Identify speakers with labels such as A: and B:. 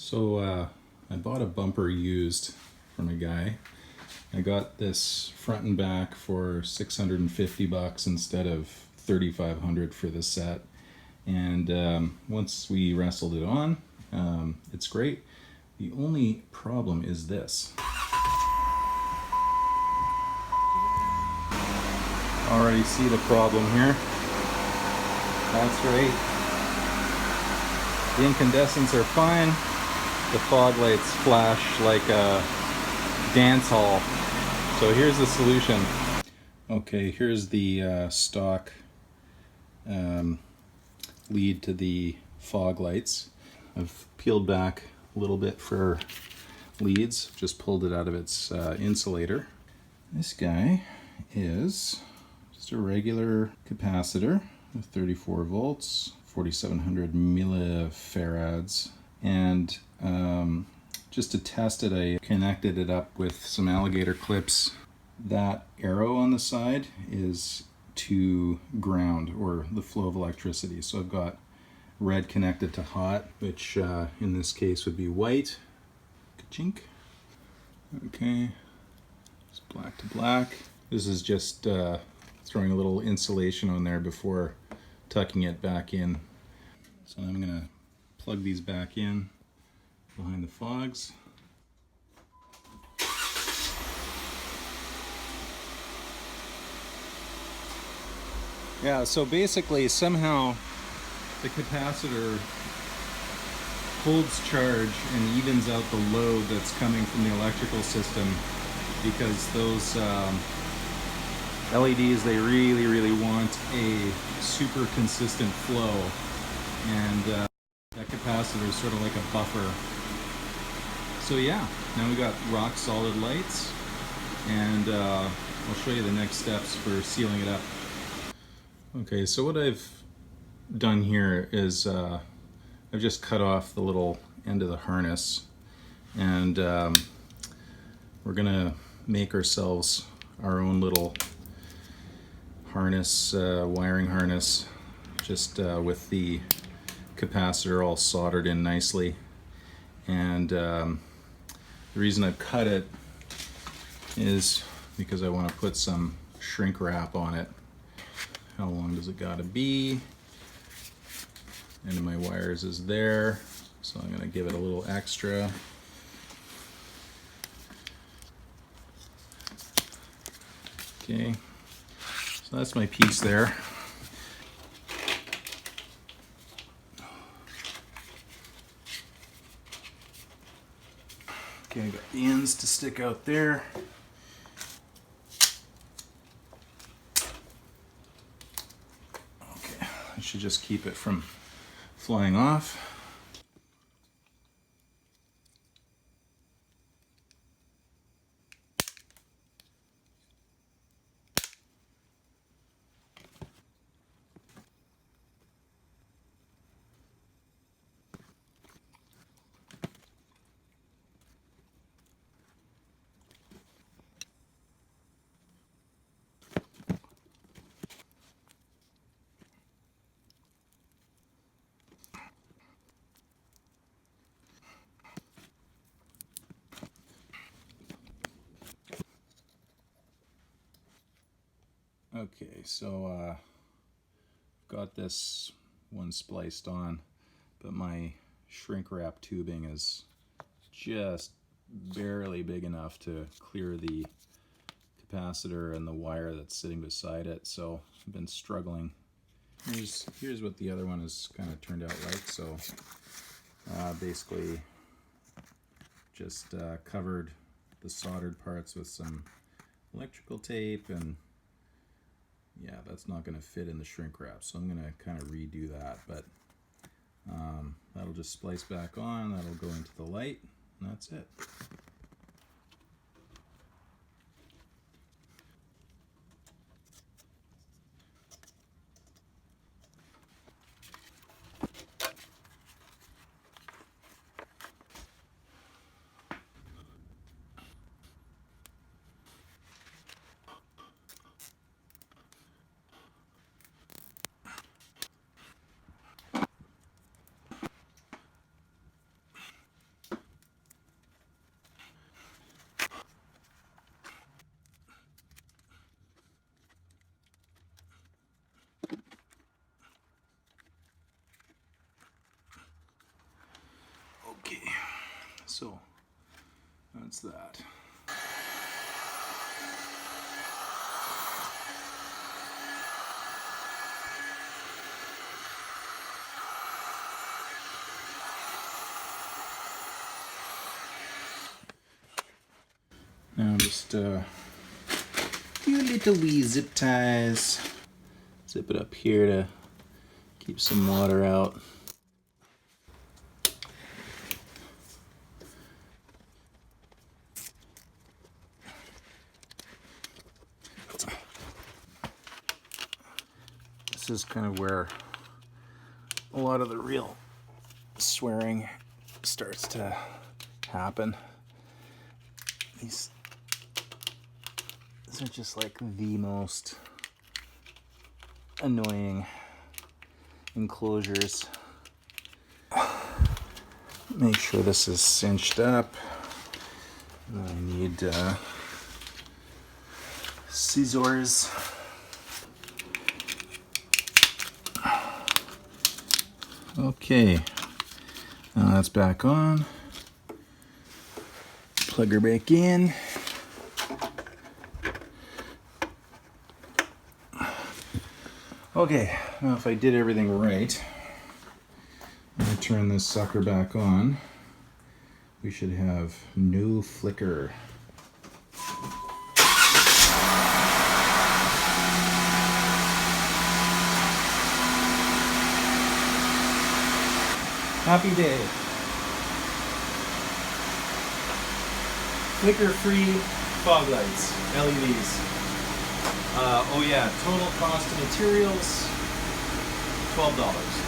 A: So I bought a bumper used from a guy. I got this front and back for $650 instead of $3,500 for the set. And once we wrestled it on, it's great. The only problem is this. Already see the problem here. That's right. The incandescents are fine. The fog lights flash like a dance hall. So here's the solution. Okay, here's the stock lead to the fog lights. I've peeled back a little bit for leads, just pulled it out of its insulator. This guy is just a regular capacitor with 34 volts, 4700 millifarads, and just to test it, I connected it up with some alligator clips. That arrow on the side is to ground, or the flow of electricity. So I've got red connected to hot, which in this case would be white. Ka-chink. Okay, it's black to black. This is just throwing a little insulation on there before tucking it back in. So I'm gonna plug these back in behind the fogs. Yeah, so basically somehow the capacitor holds charge and evens out the load that's coming from the electrical system, because those LEDs, they really want a super consistent flow, and that capacitor is sort of like a buffer. So yeah, now we got rock solid lights, and I'll show you the next steps for sealing it up. Okay, so what I've done here is I've just cut off the little end of the harness, and we're gonna make ourselves our own little harness, wiring harness, just with the capacitor all soldered in nicely. And the reason I've cut it is because I want to put some shrink wrap on it. How long does it gotta be? End of my wires is there, so I'm gonna give it a little extra. Okay, so that's my piece there. Okay, I got the ends to stick out there. Okay, I should just keep it from flying off. Okay, so got this one spliced on, but my shrink wrap tubing is just barely big enough to clear the capacitor and the wire that's sitting beside it, so I've been struggling. Here's what the other one has kind of turned out like. So basically just covered the soldered parts with some electrical tape, and yeah, that's not going to fit in the shrink wrap, so I'm going to kind of redo that, but that'll just splice back on, that'll go into the light, and that's it. So that's that. Now just a few little wee zip ties. Zip it up here to keep some water out. This is kind of where a lot of the real swearing starts to happen. These are just like the most annoying enclosures. Make sure this is cinched up. I need scissors. Okay, now that's back on. Plug her back in. Okay, now if I did everything right, I'm going to turn this sucker back on. We should have no flicker. Happy day. Flicker-free fog lights, LEDs. Oh yeah, total cost of materials, $12.